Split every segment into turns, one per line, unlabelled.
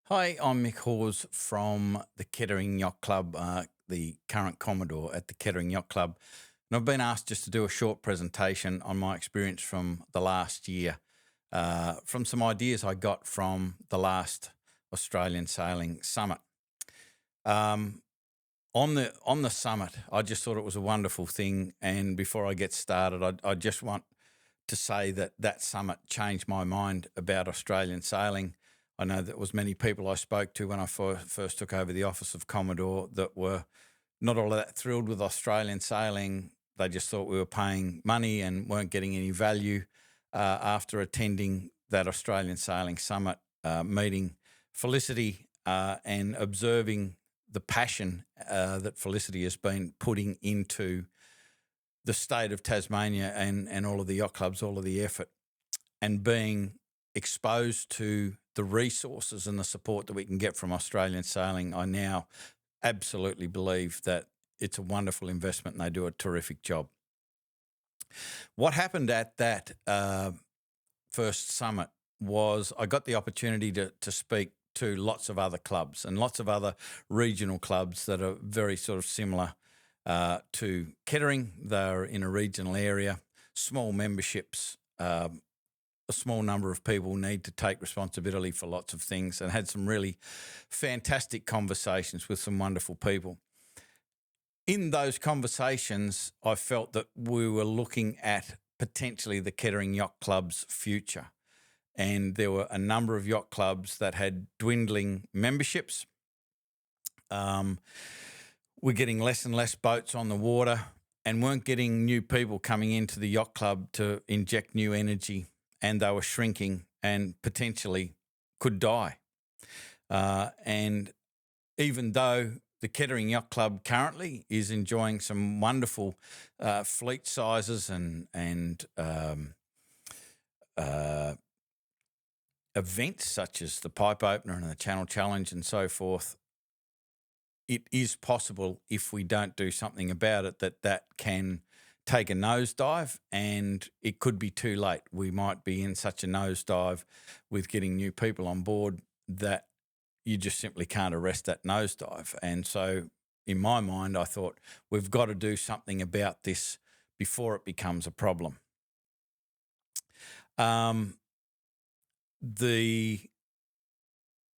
Hi, I'm Mick Hawes from the Kettering Yacht Club, the current Commodore at the Kettering Yacht Club. And I've been asked just to do a short presentation on my experience from the last year, from some ideas I got from the last Australian Sailing Summit. Um, on the summit, I just thought it was a wonderful thing. And before I get started, I just want to say that that summit changed my mind about Australian sailing. I know there was many people I spoke to when I first took over the office of Commodore that were not all that thrilled with Australian sailing. They just thought we were paying money and weren't getting any value after attending that Australian Sailing Summit meeting Felicity and observing the passion that Felicity has been putting into the state of Tasmania and all of the yacht clubs, all of the effort, and being exposed to the resources and the support that we can get from Australian sailing, I now absolutely believe that it's a wonderful investment and they do a terrific job. What happened at that first summit was I got the opportunity to speak to lots of other clubs and lots of other regional clubs that are very sort of similar to Kettering. They're in a regional area, small memberships. A small number of people need to take responsibility for lots of things, and had some really fantastic conversations with some wonderful people. In those conversations, I felt that we were looking at potentially the Kettering Yacht Club's future. And there were a number of yacht clubs that had dwindling memberships. We're getting less and less boats on the water and weren't getting new people coming into the yacht club to inject new energy, and they were shrinking and potentially could die. And even though the Kettering Yacht Club currently is enjoying some wonderful fleet sizes and uh, events such as the Pipe Opener and the Channel Challenge and so forth, it is possible, if we don't do something about it, that can take a nosedive, and it could be too late. We might be in such a nosedive with getting new people on board that you just simply can't arrest that nosedive. And so in my mind, I thought we've got to do something about this before it becomes a problem. Um, the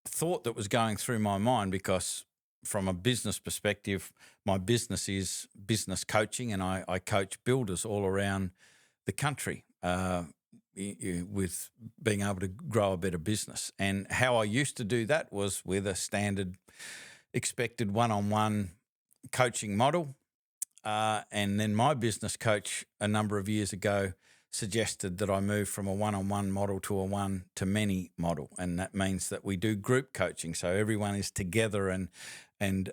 thought that was going through my mind, because from a business perspective, my business is business coaching, and I coach builders all around the country with being able to grow a better business. And how I used to do that was with a standard expected one-on-one coaching model. And then my business coach a number of years ago suggested that I move from a one-on-one model to a one-to-many model, and that means that we do group coaching, so everyone is together and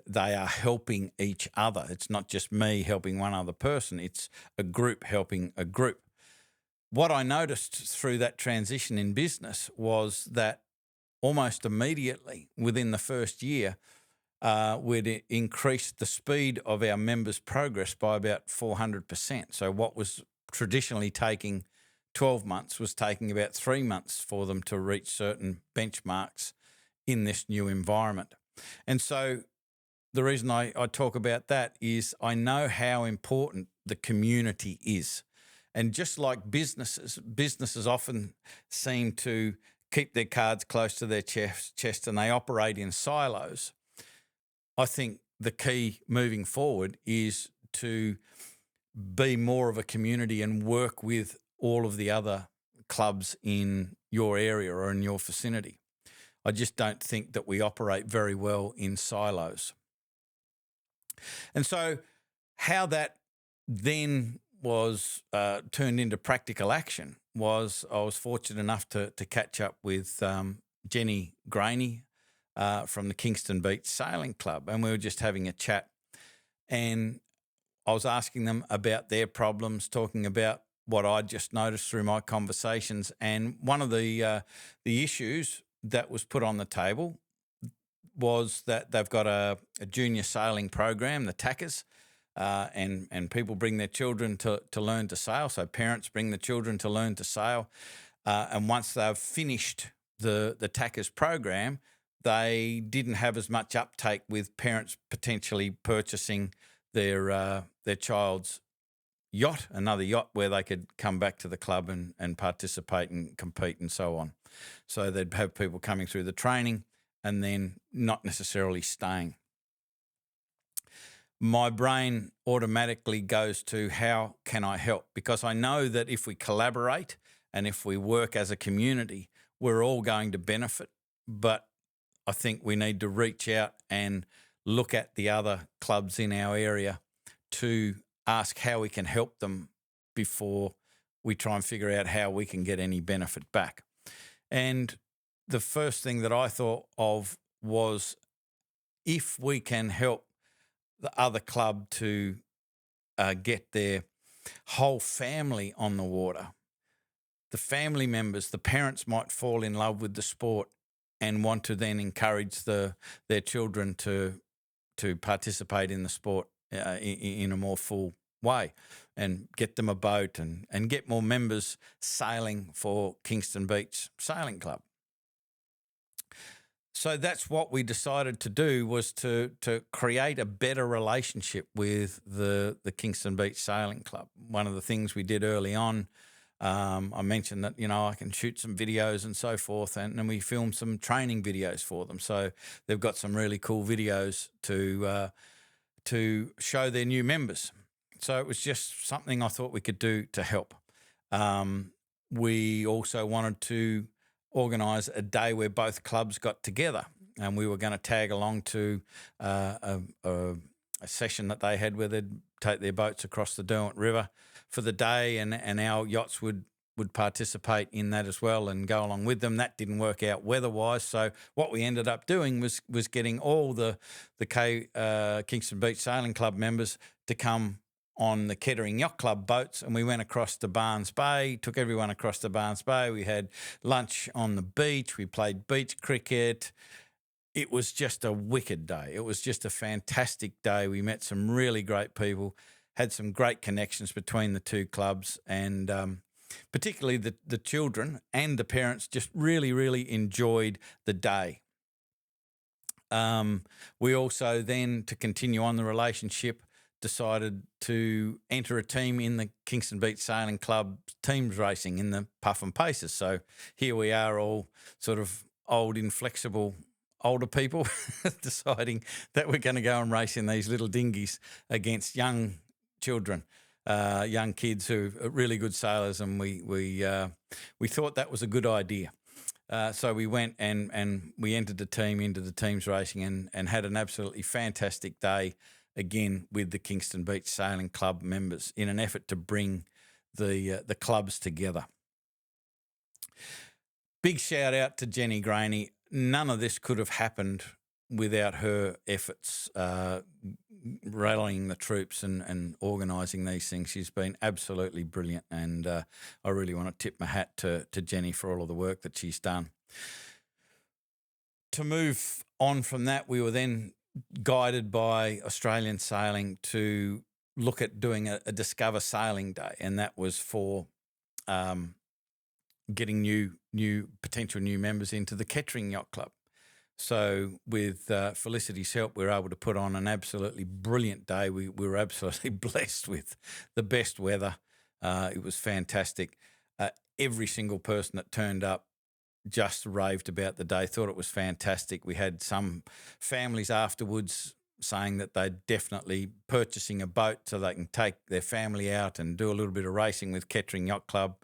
they are helping each other. It's not just me helping one other person; it's a group helping a group. What I noticed through that transition in business was that almost immediately within the first year, we'd increased the speed of our members' progress by about 400%. So what was traditionally taking 12 months was taking about 3 months for them to reach certain benchmarks in this new environment. And so the reason I talk about that is I know how important the community is. And just like businesses often seem to keep their cards close to their chest and they operate in silos. I think the key moving forward is to be more of a community and work with all of the other clubs in your area or in your vicinity. I just don't think that we operate very well in silos. And so, how that then was turned into practical action was I was fortunate enough to catch up with Jenny Graney from the Kingston Beach Sailing Club, and we were just having a chat. And I was asking them about their problems, talking about what I just noticed through my conversations. And one of the issues that was put on the table was that they've got a junior sailing program, the TACAs, and people bring their children to learn to sail. So parents bring the children to learn to sail. And once they've finished the TACAs program, they didn't have as much uptake with parents potentially purchasing their child's yacht, another yacht where they could come back to the club and participate and compete and so on. So they'd have people coming through the training and then not necessarily staying. My brain automatically goes to how can I help? Because I know that if we collaborate and if we work as a community, we're all going to benefit. But I think we need to reach out and look at the other clubs in our area to ask how we can help them before we try and figure out how we can get any benefit back. And the first thing that I thought of was if we can help the other club to get their whole family on the water, the family members, the parents might fall in love with the sport and want to then encourage their children to participate in the sport in a more full way and get them a boat and get more members sailing for Kingston Beach Sailing Club. So that's what we decided to do, was to create a better relationship with the Kingston Beach Sailing Club. One of the things we did early on, I mentioned that, I can shoot some videos and so forth, and we filmed some training videos for them. So they've got some really cool videos to show their new members. So it was just something I thought we could do to help. We also wanted to organise a day where both clubs got together, and we were going to tag along to a session that they had where they'd take their boats across the Derwent River for the day, and our yachts would participate in that as well and go along with them. That didn't work out weather-wise, so what we ended up doing was getting all the Kingston Beach Sailing Club members to come on the Kettering Yacht Club boats, and we went across to Barnes Bay, took everyone across to Barnes Bay. We had lunch on the beach. We played beach cricket. It was just a wicked day. It was just a fantastic day. We met some really great people, had some great connections between the two clubs, and particularly the children and the parents just really, really enjoyed the day. We also then, to continue on the relationship, decided to enter a team in the Kingston Beach Sailing Club teams racing in the Puff and Paces. So here we are, all sort of old, inflexible, older people deciding that we're going to go and race in these little dinghies against young children, young kids who are really good sailors, and we thought that was a good idea. So we went and we entered the team into the teams racing and had an absolutely fantastic day, again with the Kingston Beach Sailing Club members, in an effort to bring the clubs together. Big shout out to Jenny Graney. None of this could have happened without her efforts, rallying the troops and organising these things. She's been absolutely brilliant, and I really want to tip my hat to Jenny for all of the work that she's done. To move on from that, we were then guided by Australian Sailing to look at doing a Discover Sailing Day, and that was for getting potential new members into the Kettering Yacht Club. So with Felicity's help, we were able to put on an absolutely brilliant day. We were absolutely blessed with the best weather. It was fantastic. Every single person that turned up just raved about the day, thought it was fantastic. We had some families afterwards saying that they're definitely purchasing a boat so they can take their family out and do a little bit of racing with Kettering Yacht Club.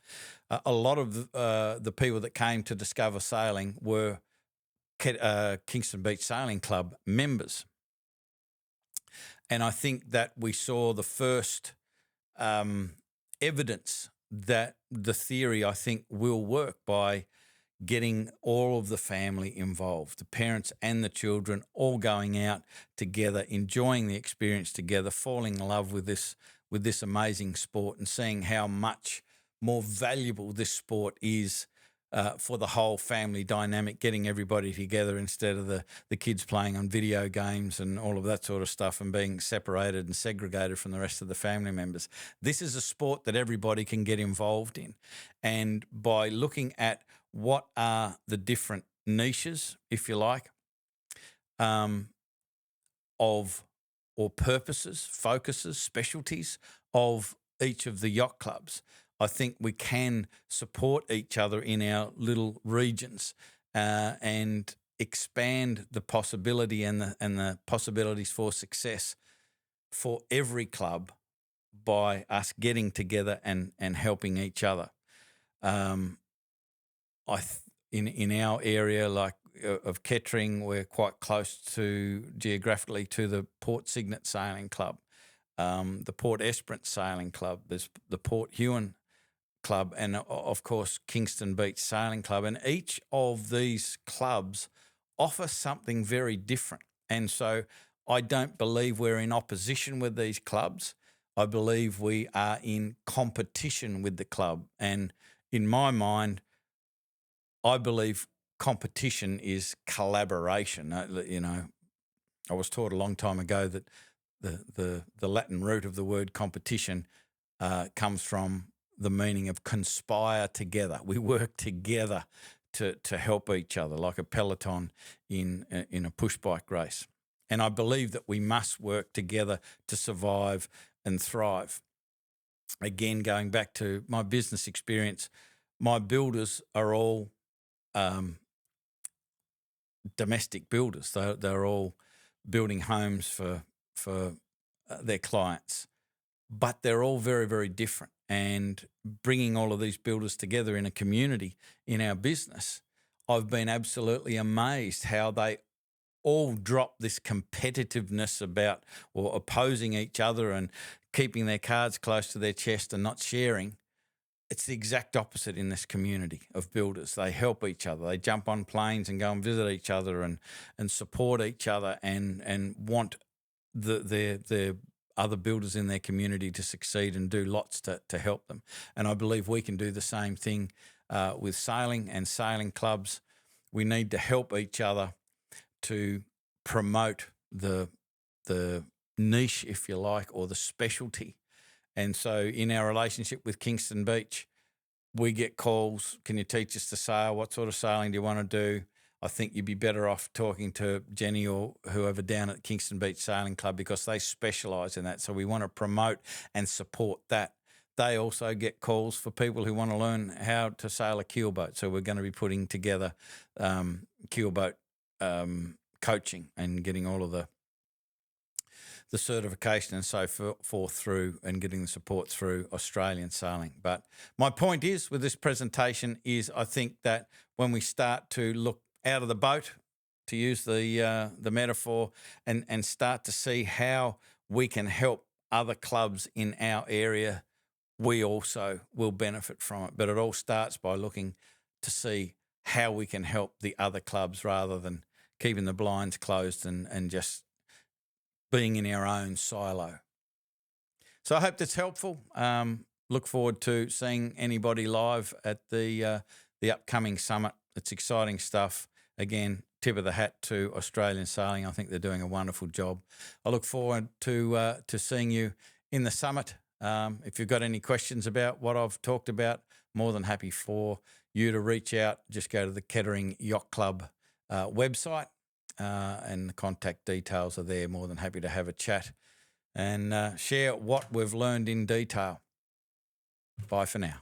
A lot of the people that came to Discover Sailing were Kingston Beach Sailing Club members. And I think that we saw the first evidence that the theory, I think, will work by getting all of the family involved, the parents and the children all going out together, enjoying the experience together, falling in love with this amazing sport, and seeing how much more valuable this sport is for the whole family dynamic, getting everybody together instead of the kids playing on video games and all of that sort of stuff and being separated and segregated from the rest of the family members. This is a sport that everybody can get involved in. And by looking at what are the different niches, if you like, of or purposes, focuses, specialties of each of the yacht clubs. I think we can support each other in our little regions and expand the possibility and the possibilities for success for every club by us getting together and helping each other. In our area, like of Kettering, we're quite close to geographically to the Port Signet Sailing Club, the Port Esperance Sailing Club, there's the Port Huon Club, and of course Kingston Beach Sailing Club. And each of these clubs offer something very different. And so I don't believe we're in opposition with these clubs. I believe we are in competition with the club. And in my mind, I believe competition is collaboration. I was taught a long time ago that the Latin root of the word competition comes from the meaning of conspire together. We work together to help each other, like a peloton in a push bike race. And I believe that we must work together to survive and thrive. Again, going back to my business experience, my builders are all domestic builders. They're all building homes for their clients, but they're all very, very different. And bringing all of these builders together in a community in our business, I've been absolutely amazed how they all drop this competitiveness about or opposing each other and keeping their cards close to their chest and not sharing. It's the exact opposite in this community of builders. They help each other. They jump on planes and go and visit each other and support each other and want their other builders in their community to succeed and do lots to help them. And I believe we can do the same thing with sailing and sailing clubs. We need to help each other to promote the niche, if you like, or the specialty. And so in our relationship with Kingston Beach, we get calls, can you teach us to sail? What sort of sailing do you want to do? I think you'd be better off talking to Jenny or whoever down at Kingston Beach Sailing Club because they specialise in that. So we want to promote and support that. They also get calls for people who want to learn how to sail a keelboat. So we're going to be putting together keelboat coaching and getting all of the certification and so forth through and getting the support through Australian Sailing. But my point is with this presentation is I think that when we start to look out of the boat, to use the metaphor, and start to see how we can help other clubs in our area, we also will benefit from it. But it all starts by looking to see how we can help the other clubs rather than keeping the blinds closed and just being in our own silo. So I hope that's helpful. Look forward to seeing anybody live at the upcoming summit. It's exciting stuff. Again, tip of the hat to Australian Sailing. I think they're doing a wonderful job. I look forward to seeing you in the summit. If you've got any questions about what I've talked about, more than happy for you to reach out. Just go to the Kettering Yacht Club website. And the contact details are there. More than happy to have a chat and share what we've learned in detail. Bye for now.